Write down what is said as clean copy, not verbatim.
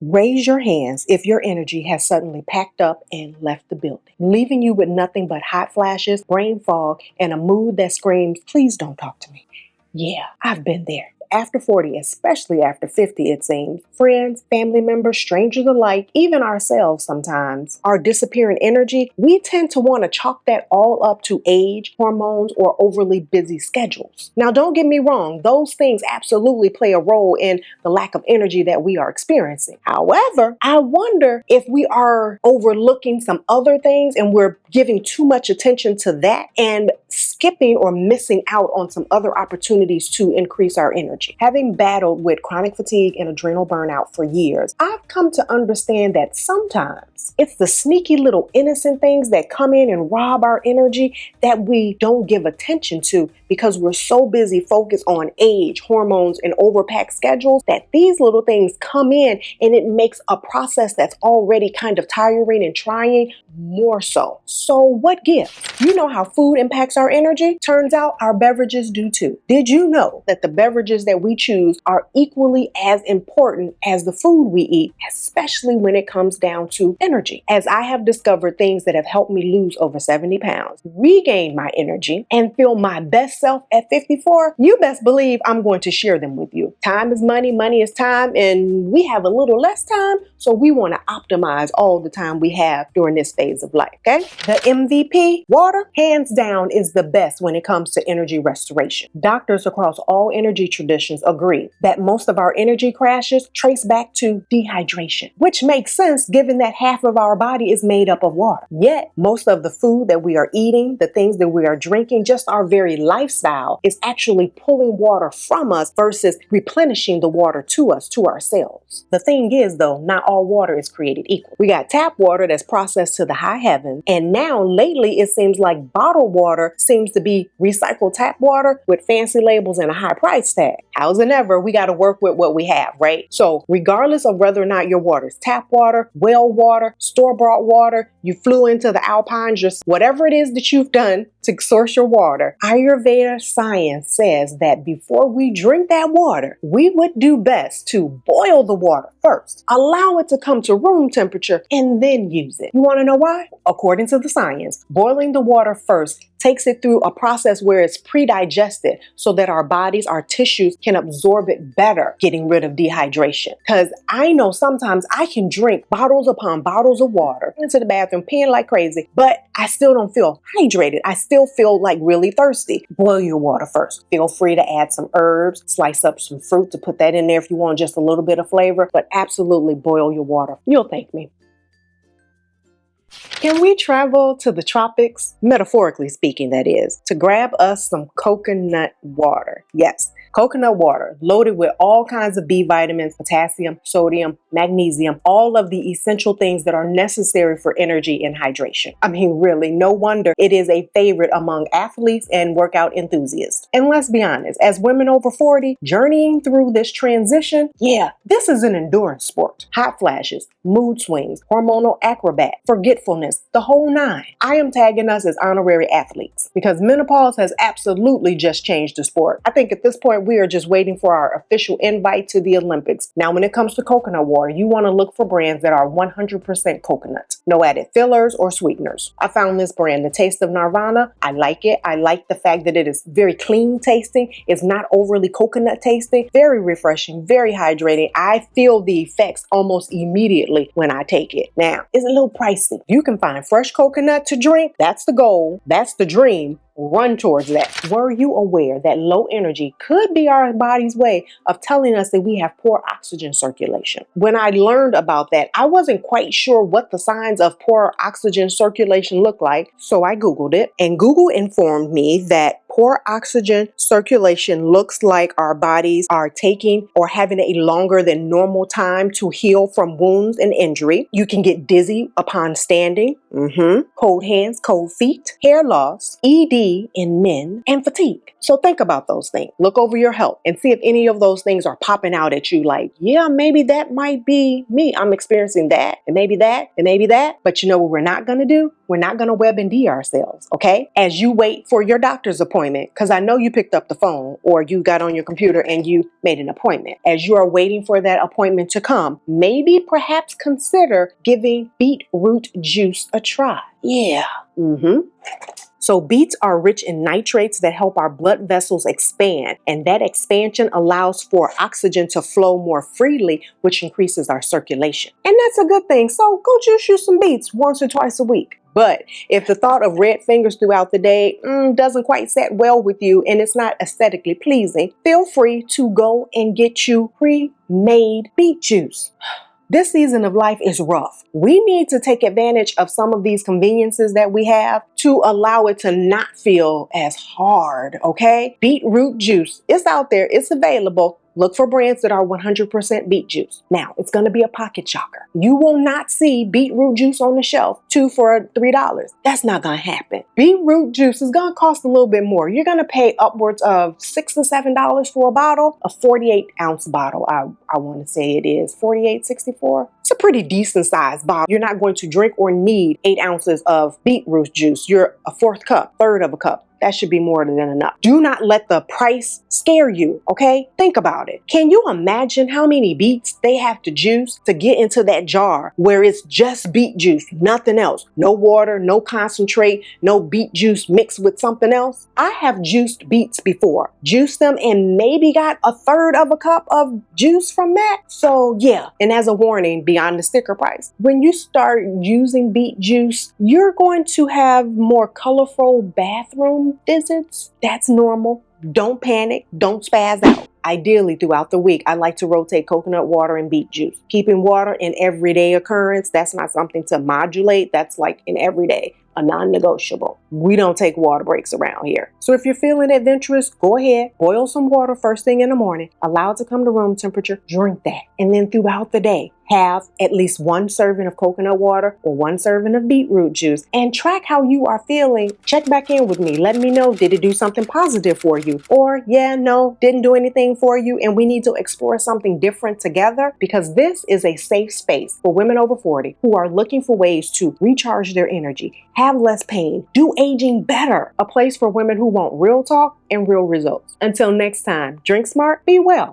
Raise your hands if your energy has suddenly packed up and left the building, leaving you with nothing but hot flashes, brain fog, and a mood that screams, please don't talk to me. Yeah, I've been there. After 40, especially after 50, it seems, friends, family members, strangers alike, even ourselves sometimes, our disappearing energy, we tend to want to chalk that all up to age, hormones, or overly busy schedules. Now, don't get me wrong, those things absolutely play a role in the lack of energy that we are experiencing. However, I wonder if we are overlooking some other things and we're giving too much attention to that and skipping or missing out on some other opportunities to increase our energy. Having battled with chronic fatigue and adrenal burnout for years, I've come to understand that sometimes it's the sneaky little innocent things that come in and rob our energy that we don't give attention to because we're so busy focused on age, hormones, and overpacked schedules that these little things come in and it makes a process that's already kind of tiring and trying more so. So what gives? You know how food impacts our energy? Turns out our beverages do too. Did you know that the beverages that we choose are equally as important as the food we eat, especially when it comes down to energy? As I have discovered things that have helped me lose over 70 pounds, regain my energy, and feel my best self at 54, you best believe I'm going to share them with you. Time is money, money is time, and we have a little less time, so we want to optimize all the time we have during this phase of life, okay? The MVP, water, hands down, is the best when it comes to energy restoration. Doctors across all energy traditions agree that most of our energy crashes trace back to dehydration, which makes sense given that half of our body is made up of water. Yet, most of the food that we are eating, the things that we are drinking, just our very lifestyle is actually pulling water from us versus replenishing the water to us, to our cells. The thing is, though, not all water is created equal. We got tap water that's processed to the high heaven, and now lately it seems like bottled water seems to be recycled tap water with fancy labels and a high price tag. How's it ever? We got to work with what we have, right? So regardless of whether or not your water is tap water, well water, store-bought water, you flew into the Alpines, just whatever it is that you've done to source your water, Ayurveda science says that before we drink that water, we would do best to boil the water first, allow it to come to room temperature, and then use it. You want to know why? According to the science, boiling the water first takes it through a process where it's pre-digested so that our bodies, our tissues can absorb it better, getting rid of dehydration. Because I know sometimes I can drink bottles upon bottles of water into the bathroom, peeing like crazy, but I still don't feel hydrated. I still feel like really thirsty. Boil your water first. Feel free to add some herbs, slice up some fruit to put that in there if you want just a little bit of flavor, but absolutely boil your water. You'll thank me. Can we travel to the tropics, metaphorically speaking that is, to grab us some coconut water? Yes, coconut water loaded with all kinds of B vitamins, potassium, sodium, magnesium, all of the essential things that are necessary for energy and hydration. I mean, really, no wonder it is a favorite among athletes and workout enthusiasts. And let's be honest, as women over 40, journeying through this transition, this is an endurance sport. Hot flashes, mood swings, hormonal acrobat, forgetfulness, the whole nine. I am tagging us as honorary athletes because menopause has absolutely just changed the sport. I think at this point, we are just waiting for our official invite to the Olympics. Now, when it comes to coconut water, you want to look for brands that are 100% coconut. No added fillers or sweeteners. I found this brand, The Taste of Nirvana. I like it. I like the fact that it is very clean tasting. It's not overly coconut tasting. Very refreshing, very hydrating. I feel the effects almost immediately when I take it. Now, it's a little pricey. You can find fresh coconut to drink. That's the goal. That's the dream. Run towards that. Were you aware that low energy could be our body's way of telling us that we have poor oxygen circulation? When I learned about that, I wasn't quite sure what the signs of poor oxygen circulation look like, so I Googled it, and Google informed me that poor oxygen circulation looks like our bodies are taking or having a longer than normal time to heal from wounds and injury. You can get dizzy upon standing, cold hands, cold feet, hair loss, ED, D in men, and fatigue. So think about those things. Look over your health and see if any of those things are popping out at you like, yeah, maybe that might be me. I'm experiencing that, and maybe that, and maybe that. But you know what we're not going to do? We're not going to WebMD ourselves, okay? As you wait for your doctor's appointment, because I know you picked up the phone or you got on your computer and you made an appointment. As you are waiting for that appointment to come, maybe perhaps consider giving beetroot juice a try. Yeah. So beets are rich in nitrates that help our blood vessels expand, and that expansion allows for oxygen to flow more freely, which increases our circulation. And that's a good thing, so go juice you some beets once or twice a week. But if the thought of red fingers throughout the day doesn't quite set well with you and it's not aesthetically pleasing, feel free to go and get you pre-made beet juice. This season of life is rough. We need to take advantage of some of these conveniences that we have to allow it to not feel as hard, okay? Beetroot juice, it's out there, it's available. Look for brands that are 100% beet juice. Now, it's going to be a pocket shocker. You will not see beetroot juice on the shelf, 2 for $3. That's not going to happen. Beetroot juice is going to cost a little bit more. You're going to pay upwards of $6 to $7 for a bottle, a 48-ounce bottle. I want to say it is $48.64. It's a pretty decent sized bottle. You're not going to drink or need 8 ounces of beetroot juice. You're a fourth cup, third of a cup. That should be more than enough. Do not let the price scare you, okay? Think about it. Can you imagine how many beets they have to juice to get into that jar where it's just beet juice, nothing else? No water, no concentrate, no beet juice mixed with something else? I have juiced beets before. Juiced them and maybe got a third of a cup of juice from that. So yeah, and as a warning, beyond the sticker price, when you start using beet juice, you're going to have more colorful bathroom visits. That's normal. Don't panic. Don't spaz out. Ideally, throughout the week, I like to rotate coconut water and beet juice. Keeping water an everyday occurrence, that's not something to modulate. That's like an everyday, a non-negotiable. We don't take water breaks around here. So if you're feeling adventurous, go ahead, boil some water first thing in the morning, allow it to come to room temperature, drink that. And then throughout the day, have at least 1 serving of coconut water or 1 serving of beetroot juice and track how you are feeling. Check back in with me. Let me know, did it do something positive for you? Or yeah, no, didn't do anything for you and we need to explore something different together, because this is a safe space for women over 40 who are looking for ways to recharge their energy, have less pain, do aging better. A place for women who want real talk and real results. Until next time, drink smart, be well.